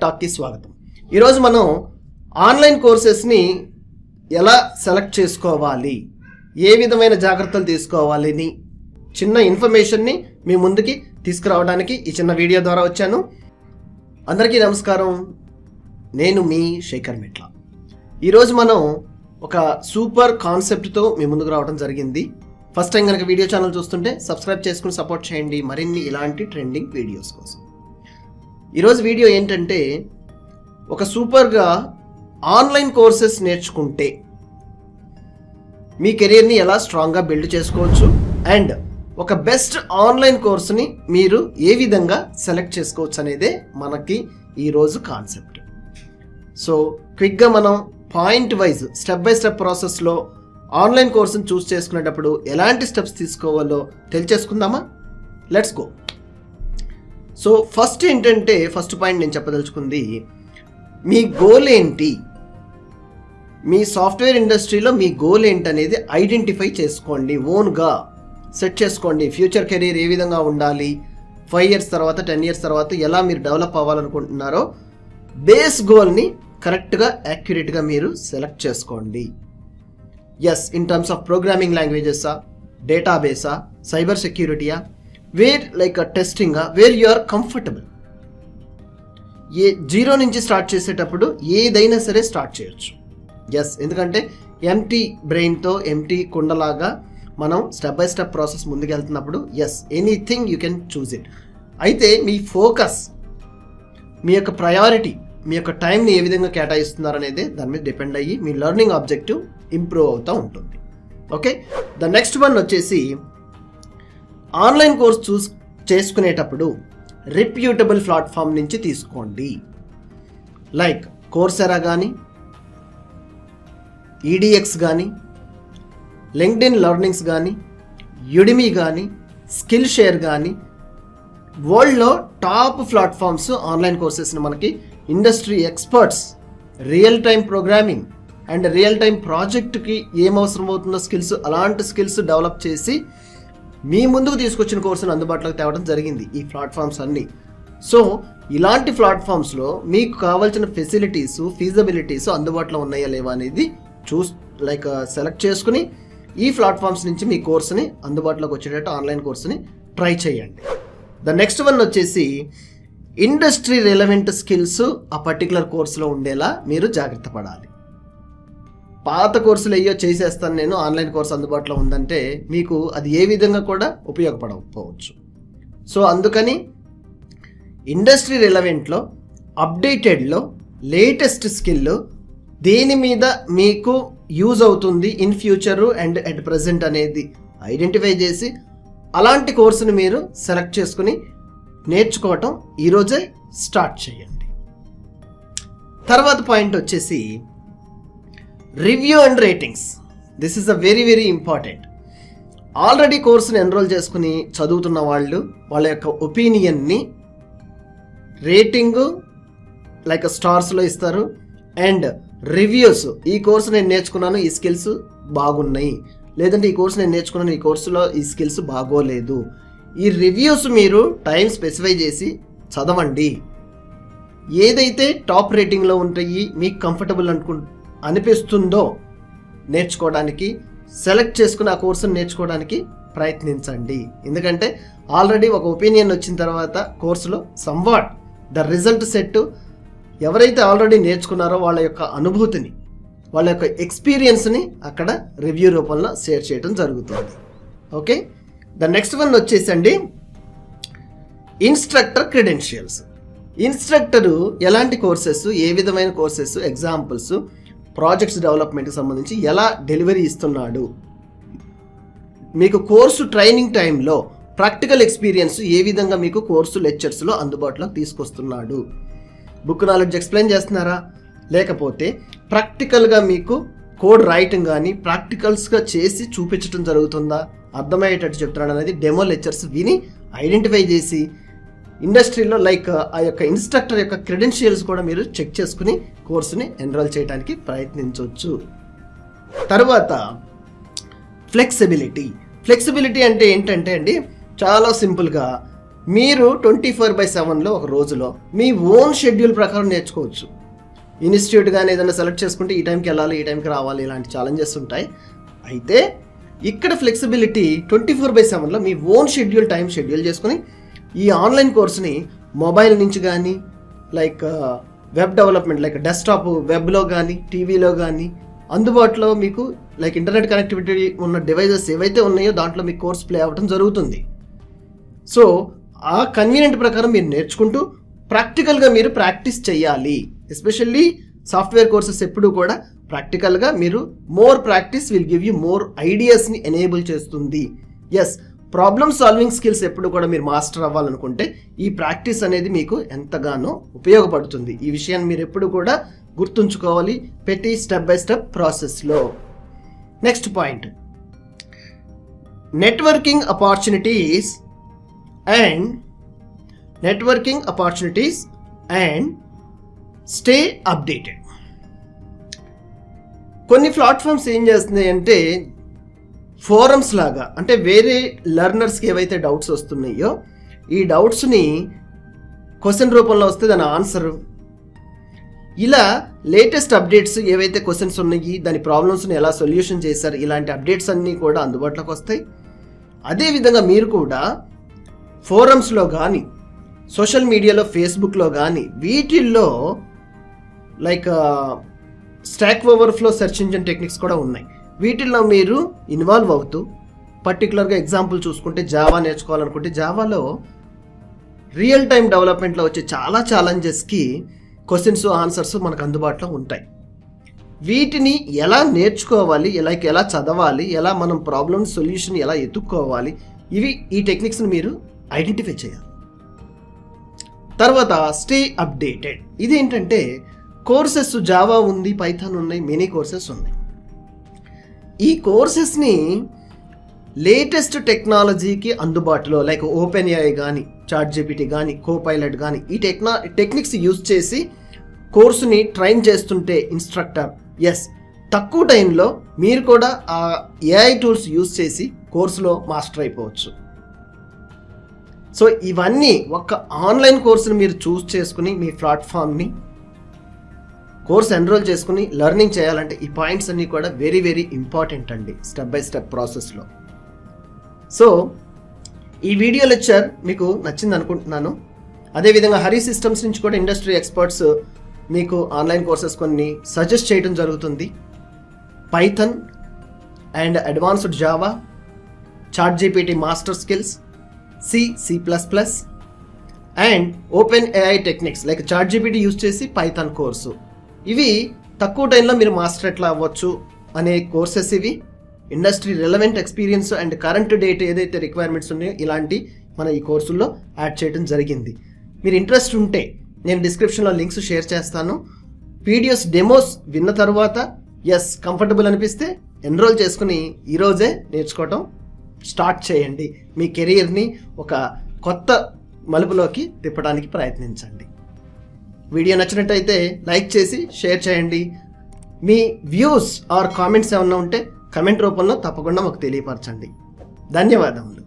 టాక్కి స్వాగతం. ఈరోజు మనం ఆన్లైన్ కోర్సెస్ని ఎలా సెలెక్ట్ చేసుకోవాలి, ఏ విధమైన జాగ్రత్తలు తీసుకోవాలని చిన్న ఇన్ఫర్మేషన్ని మీ ముందుకి తీసుకురావడానికి ఈ చిన్న వీడియో ద్వారా వచ్చాను. అందరికీ నమస్కారం, నేను మీ శేఖర్ మెట్ల. ఈరోజు మనం ఒక సూపర్ కాన్సెప్ట్తో మీ ముందుకు రావడం జరిగింది. ఫస్ట్ టైం కనుక వీడియో ఛానల్ చూస్తుంటే సబ్స్క్రైబ్ చేసుకుని సపోర్ట్ చేయండి మరిన్ని ఇలాంటి ట్రెండింగ్ వీడియోస్ కోసం. ఈరోజు వీడియో ఏంటంటే, ఒక సూపర్గా ఆన్లైన్ కోర్సెస్ నేర్చుకుంటే మీ కెరీర్ని ఎలా స్ట్రాంగ్గా బిల్డ్ చేసుకోవచ్చు అండ్ ఒక బెస్ట్ ఆన్లైన్ కోర్సుని మీరు ఏ విధంగా సెలెక్ట్ చేసుకోవచ్చు అనేదే మనకి ఈరోజు కాన్సెప్ట్. సో క్విక్గా మనం point wise step by step ప్రాసెస్లో ఆన్లైన్ కోర్సుని చూస్ చేసుకునేటప్పుడు ఎలాంటి స్టెప్స్ తీసుకోవాలో తెలియచేసుకుందామా? Let's go. సో ఫస్ట్ ఏంటంటే, ఫస్ట్ పాయింట్ నేను చెప్పదలుచుకుంది, మీ గోల్ ఏంటి, మీ సాఫ్ట్వేర్ ఇండస్ట్రీలో మీ గోల్ ఏంటనేది ఐడెంటిఫై చేసుకోండి. ఓన్గా సెట్ చేసుకోండి. ఫ్యూచర్ కెరీర్ ఏ విధంగా ఉండాలి, 5 years తర్వాత 10 years తర్వాత ఎలా మీరు డెవలప్ అవ్వాలనుకుంటున్నారో బేస్ గోల్ని కరెక్ట్గా యాక్యురేట్గా మీరు సెలెక్ట్ చేసుకోండి. Yes, in terms of programming లాంగ్వేజెసా, డేటాబేసా, సైబర్ సెక్యూరిటీయా, వేర్ లైక్ టెస్టింగా, where you are comfortable. Zero నుంచి స్టార్ట్ చేసేటప్పుడు ఏదైనా సరే స్టార్ట్ చేయొచ్చు. ఎస్, ఎందుకంటే ఎంటీ బ్రెయిన్తో ఎంటీ కుండలాగా మనం స్టెప్ బై స్టెప్ ప్రాసెస్ ముందుకు వెళ్తున్నప్పుడు yes, anything you can choose it. అయితే మీ ఫోకస్, మీ యొక్క ప్రయారిటీ, మీ యొక్క టైంని ఏ విధంగా కేటాయిస్తున్నారనేది దాని మీద డిపెండ్ అయ్యి మీ లెర్నింగ్ ఆబ్జెక్టివ్ ఇంప్రూవ్ అవుతూ ఉంటుంది. ఓకే, ద నెక్స్ట్ వన్ వచ్చేసి, ఆన్లైన్ కోర్స్ చేసుకునేటప్పుడు రిప్యూటబుల్ ప్లాట్ఫామ్ నుంచి తీసుకోండి. లైక్ కోర్సెరా కానీ, ఈడిఎక్స్ కానీ, లింక్డ్ఇన్ లెర్నింగ్స్ కానీ, యుడిమి కానీ, స్కిల్ షేర్ కానీ, వరల్డ్లో టాప్ ప్లాట్ఫామ్స్ ఆన్లైన్ కోర్సెస్ని మనకి industry experts real time programming and real time ప్రాజెక్ట్కి ఏం అవసరం అవుతుందో స్కిల్స్, అలాంటి స్కిల్స్ డెవలప్ చేసి మీ ముందుకు తీసుకొచ్చిన కోర్సును అందుబాటులోకి తేవడం జరిగింది ఈ ప్లాట్ఫామ్స్ అన్నీ. సో ఇలాంటి ప్లాట్ఫామ్స్లో మీకు కావాల్సిన ఫెసిలిటీస్, ఫీజబిలిటీస్ అందుబాటులో ఉన్నాయా లేవా అనేది సెలెక్ట్ చేసుకుని ఈ ప్లాట్ఫామ్స్ నుంచి మీ కోర్సుని అందుబాటులోకి వచ్చేటట్టు ఆన్లైన్ కోర్సుని ట్రై చేయండి. ద నెక్స్ట్ వన్ వచ్చేసి, ఇండస్ట్రీ రిలవెంట్ స్కిల్స్ ఆ పర్టికులర్ కోర్సులో ఉండేలా మీరు జాగ్రత్త పడాలి. పాత కోర్సులు అయ్యో చేసేస్తాను నేను, ఆన్లైన్ కోర్సు అందుబాటులో ఉందంటే మీకు అది ఏ విధంగా కూడా ఉపయోగపడకపోవచ్చు. సో అందుకని ఇండస్ట్రీ రిలవెంట్లో, అప్డేటెడ్లో లేటెస్ట్ స్కిల్ దేని మీద మీకు యూజ్ అవుతుంది in future and at present అనేది ఐడెంటిఫై చేసి అలాంటి కోర్సుని మీరు సెలెక్ట్ చేసుకుని నేర్చుకోవటం ఈరోజే స్టార్ట్ చేయండి. తర్వాత పాయింట్ వచ్చేసి, review and ratings. This is a very very important. Already కోర్సుని ఎన్రోల్ చేసుకుని చదువుతున్న వాళ్ళు వాళ్ళ యొక్క ఒపీనియన్ని రేటింగు స్టార్స్లో ఇస్తారు అండ్ రివ్యూస్, ఈ కోర్సు నేను నేర్చుకున్నాను, ఈ స్కిల్స్ బాగున్నాయి, లేదంటే ఈ కోర్సు నేను నేర్చుకున్నాను, ఈ కోర్సులో ఈ స్కిల్స్ బాగోలేదు. ఈ రివ్యూస్ మీరు టైం స్పెసిఫై చేసి చదవండి. ఏదైతే టాప్ రేటింగ్లో ఉంటాయి, మీకు కంఫర్టబుల్ అనిపిస్తుందో నేర్చుకోవడానికి, సెలెక్ట్ చేసుకుని ఆ కోర్సును నేర్చుకోవడానికి ప్రయత్నించండి. ఎందుకంటే ఆల్రెడీ ఒక ఒపీనియన్ వచ్చిన తర్వాత కోర్సులో సంవాట్ ద రిజల్ట్ సెట్ ఎవరైతే ఆల్రెడీ నేర్చుకున్నారో వాళ్ళ యొక్క అనుభూతిని, వాళ్ళ యొక్క ఎక్స్పీరియన్స్ని అక్కడ రివ్యూ రూపంలో షేర్ చేయడం జరుగుతుంది. ఓకే, ద నెక్స్ట్ వన్ వచ్చేసండి, ఇన్స్ట్రక్టర్ క్రెడెన్షియల్స్. ఇన్స్ట్రక్టరు ఎలాంటి కోర్సెస్, ఏ విధమైన కోర్సెస్, ఎగ్జాంపుల్స్, ప్రాజెక్ట్స్ డెవలప్మెంట్కి సంబంధించి ఎలా డెలివరీ ఇస్తున్నాడు, మీకు కోర్సు ట్రైనింగ్ టైంలో ప్రాక్టికల్ ఎక్స్పీరియన్స్ ఏ విధంగా మీకు కోర్సు లెక్చర్స్లో అందుబాటులో తీసుకొస్తున్నాడు, బుక్ నాలెడ్జ్ ఎక్స్ప్లెయిన్ చేస్తున్నారా, లేకపోతే ప్రాక్టికల్గా మీకు కోడ్ రైటింగ్ కానీ ప్రాక్టికల్స్గా చేసి చూపించడం జరుగుతుందా, అర్థమయ్యేటట్టు చెప్తున్నాడు అనేది డెమో లెక్చర్స్ విని ఐడెంటిఫై చేసి ఇండస్ట్రీలో ఆ యొక్క ఇన్స్ట్రక్టర్ యొక్క క్రెడెన్షియల్స్ కూడా మీరు చెక్ చేసుకుని కోర్సుని ఎన్రోల్ చేయడానికి ప్రయత్నించవచ్చు. తర్వాత ఫ్లెక్సిబిలిటీ అంటే ఏంటంటే అండి, చాలా సింపుల్గా మీరు 24/7లో ఒక రోజులో మీ ఓన్ షెడ్యూల్ ప్రకారం నేర్చుకోవచ్చు. ఇన్స్టిట్యూట్ కానీ ఏదైనా సెలెక్ట్ చేసుకుంటే ఈ టైంకి వెళ్ళాలి, ఈ టైంకి రావాలి, ఇలాంటి ఛాలెంజెస్ ఉంటాయి. అయితే ఇక్కడ ఫ్లెక్సిబిలిటీ 24/7లో మీ ఓన్ టైం షెడ్యూల్ చేసుకుని ఈ ఆన్లైన్ కోర్సుని మొబైల్ నుంచి కానీ like web development like desktop వెబ్లో కానీ టీవీలో కానీ అందుబాటులో మీకు లైక్ ఇంటర్నెట్ కనెక్టివిటీ ఉన్న డివైజెస్ ఏవైతే ఉన్నాయో దాంట్లో మీకు కోర్స్ ప్లే అవ్వడం జరుగుతుంది. సో ఆ కన్వీనియంట్ ప్రకారం మీరు నేర్చుకుంటూ ప్రాక్టికల్గా మీరు ప్రాక్టీస్ చేయాలి. ఎస్పెషల్లీ సాఫ్ట్వేర్ కోర్సెస్ ఎప్పుడు కూడా ప్రాక్టికల్గా మీరు more practice will give you more ఐడియాస్ని ఎనేబుల్ చేస్తుంది. ఎస్, ప్రాబ్లమ్ సాల్వింగ్ స్కిల్స్ ఎప్పుడు కూడా మీరు మాస్టర్ అవ్వాలనుకుంటే ఈ ప్రాక్టీస్ అనేది మీకు ఎంతగానో ఉపయోగపడుతుంది. ఈ విషయాన్ని మీరు ఎప్పుడు కూడా గుర్తుంచుకోవాలి ప్రతి స్టెప్ బై స్టెప్ ప్రాసెస్లో. Next point, networking opportunities and stay updated. కొన్ని ప్లాట్ఫామ్స్ ఏం చేస్తున్నాయి అంటే ఫోరమ్స్ లాగా, అంటే వేరే లెర్నర్స్కి ఏవైతే డౌట్స్ వస్తున్నాయో ఈ డౌట్స్ని క్వశ్చన్ రూపంలో వస్తే దాని ఆన్సర్, ఇలా లేటెస్ట్ అప్డేట్స్ ఏవైతే క్వశ్చన్స్ ఉన్నాయి దాని ప్రాబ్లమ్స్ని ఎలా సొల్యూషన్ చేశారు ఇలాంటి అప్డేట్స్ అన్నీ కూడా అందుబాటులోకి వస్తాయి. అదేవిధంగా మీరు కూడా ఫోరమ్స్లో కానీ సోషల్ మీడియాలో ఫేస్బుక్లో కానీ వీటిల్లో like stock overflow search engine techniques కూడా ఉన్నాయి. వీటిల్లో మీరు ఇన్వాల్వ్ అవుతూ పర్టికులర్గా ఎగ్జాంపుల్ చూసుకుంటే జావా నేర్చుకోవాలనుకుంటే జావాలో రియల్ టైం డెవలప్మెంట్లో వచ్చే చాలా ఛాలెంజెస్కి క్వశ్చన్స్ ఆన్సర్స్ మనకు అందుబాటులో ఉంటాయి. వీటిని ఎలా నేర్చుకోవాలి, ఎలా చదవాలి, ఎలా మనం ప్రాబ్లమ్ సొల్యూషన్ ఎలా ఎత్తుక్కోవాలి, ఈ టెక్నిక్స్ని మీరు ఐడెంటిఫై చేయాలి. తర్వాత స్టే అప్డేటెడ్. ఇదేంటంటే కోర్సెస్ జావా ఉంది, పైథాన్ ఉన్నాయి, మినీ కోర్సెస్ ఉన్నాయి. ఈ కోర్సెస్ని లేటెస్ట్ టెక్నాలజీకి అందుబాటులో లైక్ ఓపెన్ ఏఐ కానీ చాట్‌జిపిటి కానీ కోపైలట్ కానీ ఈ టెక్నిక్స్ యూజ్ చేసి కోర్సుని ట్రైన్ చేస్తుంటే ఇన్స్ట్రక్టర్ తక్కువ టైంలో మీరు కూడా ఆ ఏఐ టూల్స్ యూజ్ చేసి కోర్సులో మాస్టర్ అయిపోవచ్చు. సో ఇవన్నీ ఒక ఆన్లైన్ కోర్సుని మీరు చూస్ చేసుకుని మీ ప్లాట్ఫామ్ని కోర్స్ ఎన్రోల్ చేసుకుని లెర్నింగ్ చేయాలంటే ఈ పాయింట్స్ అన్నీ కూడా వెరీ వెరీ ఇంపార్టెంట్ అండి స్టెప్ బై స్టెప్ ప్రాసెస్లో. సో ఈ వీడియో లెక్చర్ మీకు నచ్చింది అనుకుంటున్నాను. అదేవిధంగా హరి సిస్టమ్స్ నుంచి కూడా ఇండస్ట్రీ ఎక్స్పర్ట్స్ మీకు ఆన్లైన్ కోర్సెస్ కొన్ని సజెస్ట్ చేయడం జరుగుతుంది. Python and advanced Java, ChatGPT master skills, C++ and open AI techniques like ChatGPT use చేసి పైథాన్ కోర్సు. ఇవి తక్కువ టైంలో మీరు మాస్టర్ ఎట్లా అవ్వచ్చు అనే కోర్సెస్. ఇవి industry relevant experience and current date ఏదైతే రిక్వైర్మెంట్స్ ఉన్నాయో ఇలాంటి మన ఈ కోర్సుల్లో యాడ్ చేయడం జరిగింది. మీరు ఇంట్రెస్ట్ ఉంటే నేను డిస్క్రిప్షన్లో లింక్స్ షేర్ చేస్తాను. పీడిఎఫ్ డెమోస్ విన్న తర్వాత కంఫర్టబుల్ అనిపిస్తే ఎన్రోల్ చేసుకుని ఈరోజే నేర్చుకోవటం స్టార్ట్ చేయండి. మీ కెరీర్ని ఒక కొత్త మలుపులోకి తిప్పడానికి ప్రయత్నించండి. వీడియో నచ్చినట్టయితే లైక్ చేసి షేర్ చేయండి. మీ వ్యూస్ ఆర్ కామెంట్స్ ఏమన్నా ఉంటే కమెంట్ రూపంలో తప్పకుండా మాకు తెలియపరచండి. ధన్యవాదములు.